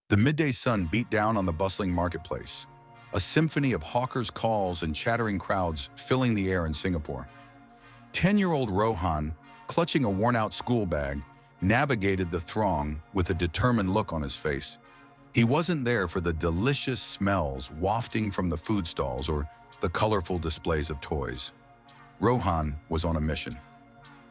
The midday sun beat down on the bustling marketplace, a symphony of hawkers' calls and chattering crowds filling the air in Singapore. 10-year-old Rohan, clutching a worn-out school bag, navigated the throng with a determined look on his face. He wasn't there for the delicious smells wafting from the food stalls or the colorful displays of toys. Rohan was on a mission.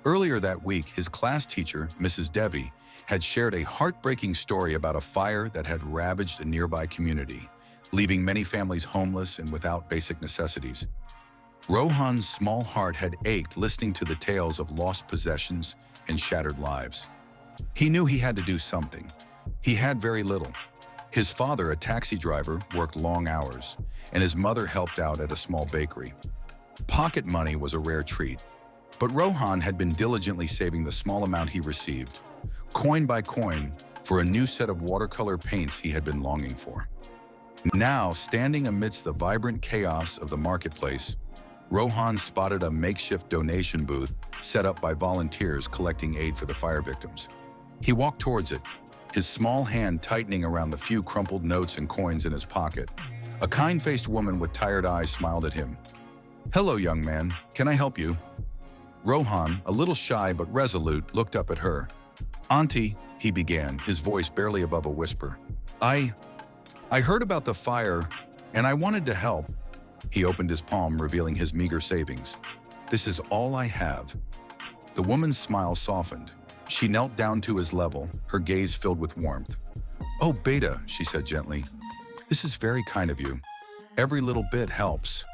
Earlier that week, his class teacher, Mrs. Devi, had shared a heartbreaking story about a fire that had ravaged a nearby community, leaving many families homeless and without basic necessities. Rohan's small heart had ached listening to the tales of lost possessions and shattered lives. He knew he had to do something. He had very little. His father, a taxi driver, worked long hours, and his mother helped out at a small bakery. Pocket money was a rare treat, but Rohan had been diligently saving the small amount he received, coin by coin, for a new set of watercolor paints he had been longing for. Now, standing amidst the vibrant chaos of the marketplace, Rohan spotted a makeshift donation booth set up by volunteers collecting aid for the fire victims. He walked towards it, his small hand tightening around the few crumpled notes and coins in his pocket. A kind-faced woman with tired eyes smiled at him. "Hello, young man. Can I help you?" Rohan, a little shy but resolute, looked up at her. "Auntie," he began, his voice barely above a whisper. I heard about the fire, and I wanted to help." He opened his palm, revealing his meager savings. "This is all I have." The woman's smile softened. She knelt down to his level, her gaze filled with warmth. "Oh, Beta," she said gently. "This is very kind of you. Every little bit helps."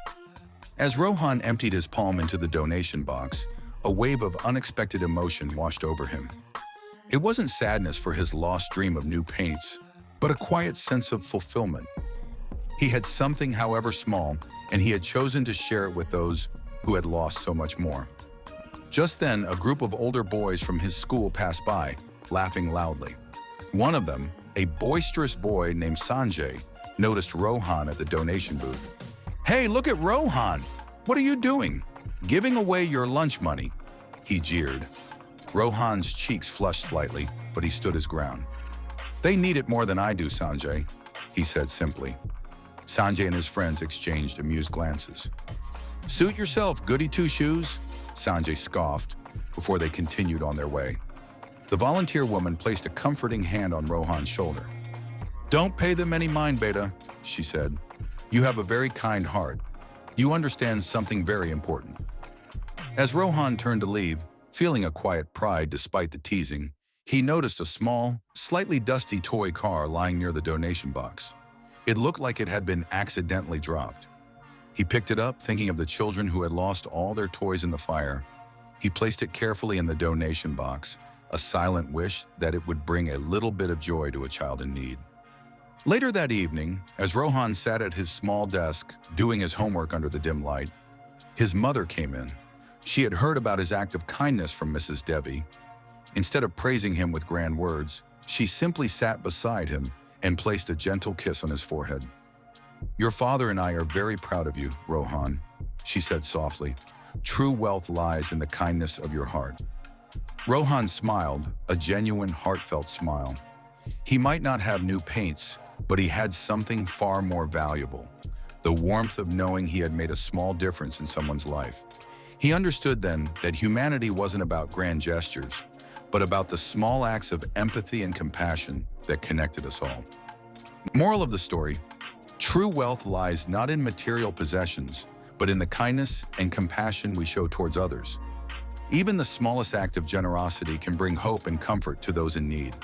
As Rohan emptied his palm into the donation box, a wave of unexpected emotion washed over him. It wasn't sadness for his lost dream of new paints, but a quiet sense of fulfillment. He had something, however small, and he had chosen to share it with those who had lost so much more. Just then, a group of older boys from his school passed by, laughing loudly. One of them, a boisterous boy named Sanjay, noticed Rohan at the donation booth. "Hey, look at Rohan! What are you doing? Giving away your lunch money," he jeered. Rohan's cheeks flushed slightly, but he stood his ground. "They need it more than I do, Sanjay," he said simply. Sanjay and his friends exchanged amused glances. "Suit yourself, goody two-shoes," Sanjay scoffed before they continued on their way. The volunteer woman placed a comforting hand on Rohan's shoulder. "Don't pay them any mind, Beta," she said. "You have a very kind heart. You understand something very important." As Rohan turned to leave, feeling a quiet pride despite the teasing, he noticed a small, slightly dusty toy car lying near the donation box. It looked like it had been accidentally dropped. He picked it up, thinking of the children who had lost all their toys in the fire. He placed it carefully in the donation box, a silent wish that it would bring a little bit of joy to a child in need. Later that evening, as Rohan sat at his small desk, doing his homework under the dim light, his mother came in. She had heard about his act of kindness from Mrs. Devi. Instead of praising him with grand words, she simply sat beside him and placed a gentle kiss on his forehead. "Your father and I are very proud of you, Rohan," she said softly. "True wealth lies in the kindness of your heart." Rohan smiled, a genuine, heartfelt smile. He might not have new paints, but he had something far more valuable: the warmth of knowing he had made a small difference in someone's life. He understood then that humanity wasn't about grand gestures, but about the small acts of empathy and compassion that connected us all. Moral of the story: true wealth lies not in material possessions, but in the kindness and compassion we show towards others. Even the smallest act of generosity can bring hope and comfort to those in need.